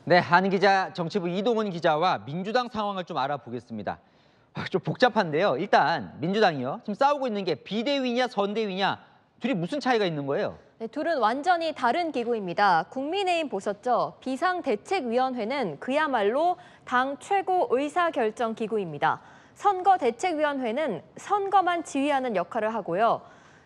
네, 한 기자, 정치부 이동훈 기자와 민주당 상황을 좀 알아보겠습니다. 좀 복잡한데요. 일단 민주당이요. 지금 싸우고 있는 게 비대위냐 선대위냐 둘이 무슨 차이가 있는 거예요? 네, 둘은 완전히 다른 기구입니다. 국민의힘 보셨죠? 비상대책위원회는 그야말로 당 최고 의사결정 기구입니다. 선거대책위원회는 선거만 지휘하는 역할을 하고요.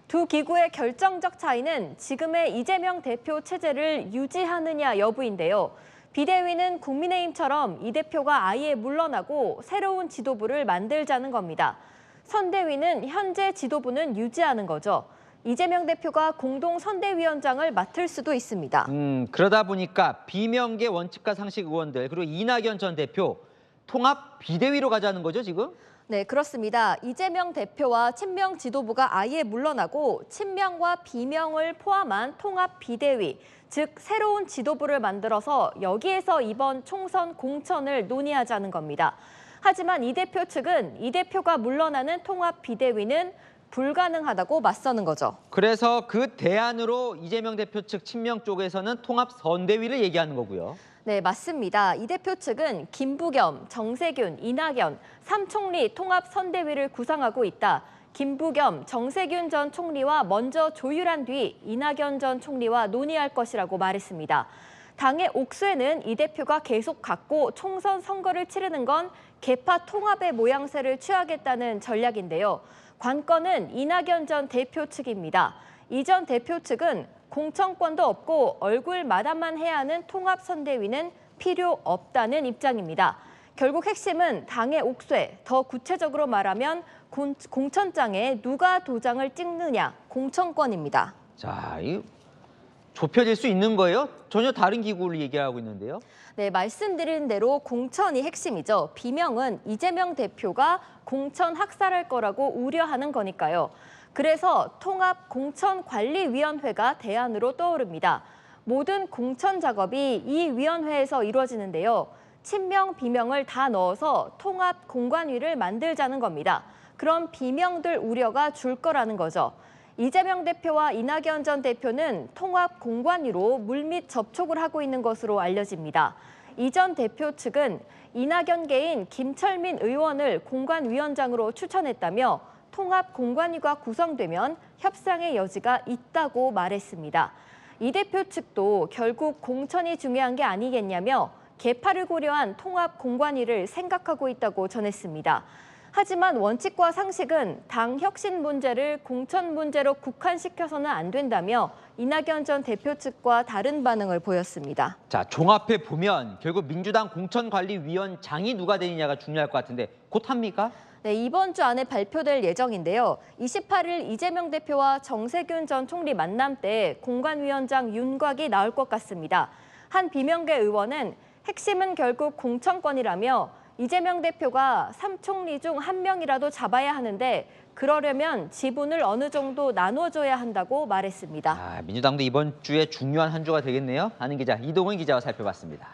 두 기구의 결정적 차이는 지금의 이재명 대표 체제를 유지하느냐 여부인데요. 비대위는 국민의힘처럼 이 대표가 아예 물러나고 새로운 지도부를 만들자는 겁니다. 선대위는 현재 지도부는 유지하는 거죠. 이재명 대표가 공동 선대위원장을 맡을 수도 있습니다. 그러다 보니까 비명계 원칙과 상식 의원들 그리고 이낙연 전 대표 통합 비대위로 가자는 거죠, 지금? 네, 그렇습니다. 이재명 대표와 친명 지도부가 아예 물러나고 친명과 비명을 포함한 통합 비대위, 즉 새로운 지도부를 만들어서 여기에서 이번 총선 공천을 논의하자는 겁니다. 하지만 이 대표 측은 이 대표가 물러나는 통합 비대위는 불가능하다고 맞서는 거죠. 그래서 그 대안으로 이재명 대표 측 친명 쪽에서는 통합 선대위를 얘기하는 거고요. 네, 맞습니다. 이 대표 측은 김부겸, 정세균, 이낙연, 3총리 통합 선대위를 구상하고 있다. 김부겸, 정세균 전 총리와 먼저 조율한 뒤 이낙연 전 총리와 논의할 것이라고 말했습니다. 당의 옥수에는 이 대표가 계속 갖고 총선 선거를 치르는 건 계파 통합의 모양새를 취하겠다는 전략인데요. 관건은 이낙연 전 대표 측입니다. 이 전 대표 측은 공천권도 없고 얼굴 마담만 해야 하는 통합선대위는 필요 없다는 입장입니다. 결국 핵심은 당의 옥쇄, 더 구체적으로 말하면 공천장에 누가 도장을 찍느냐, 공천권입니다. 자, 이 좁혀질 수 있는 거예요? 전혀 다른 기구를 얘기하고 있는데요. 네, 말씀드린 대로 공천이 핵심이죠. 비명은 이재명 대표가 공천 학살할 거라고 우려하는 거니까요. 그래서 통합공천관리위원회가 대안으로 떠오릅니다. 모든 공천 작업이 이 위원회에서 이루어지는데요. 친명, 비명을 다 넣어서 통합공관위를 만들자는 겁니다. 그럼 비명들 우려가 줄 거라는 거죠. 이재명 대표와 이낙연 전 대표는 통합공관위로 물밑 접촉을 하고 있는 것으로 알려집니다. 이 전 대표 측은 이낙연계인 김철민 의원을 공관위원장으로 추천했다며 통합공관위가 구성되면 협상의 여지가 있다고 말했습니다. 이 대표 측도 결국 공천이 중요한 게 아니겠냐며 개파를 고려한 통합공관위를 생각하고 있다고 전했습니다. 하지만 원칙과 상식은 당 혁신 문제를 공천 문제로 국한시켜서는 안 된다며 이낙연 전 대표 측과 다른 반응을 보였습니다. 자, 종합해 보면 결국 민주당 공천관리위원장이 누가 되느냐가 중요할 것 같은데 곧 합니까? 네, 이번 주 안에 발표될 예정인데요. 28일 이재명 대표와 정세균 전 총리 만남 때 공관위원장 윤곽이 나올 것 같습니다. 한 비명계 의원은 핵심은 결국 공천권이라며 이재명 대표가 3총리 중 한 명이라도 잡아야 하는데 그러려면 지분을 어느 정도 나눠줘야 한다고 말했습니다. 민주당도 이번 주에 중요한 한 주가 되겠네요. 아는 기자 이동훈 기자와 살펴봤습니다.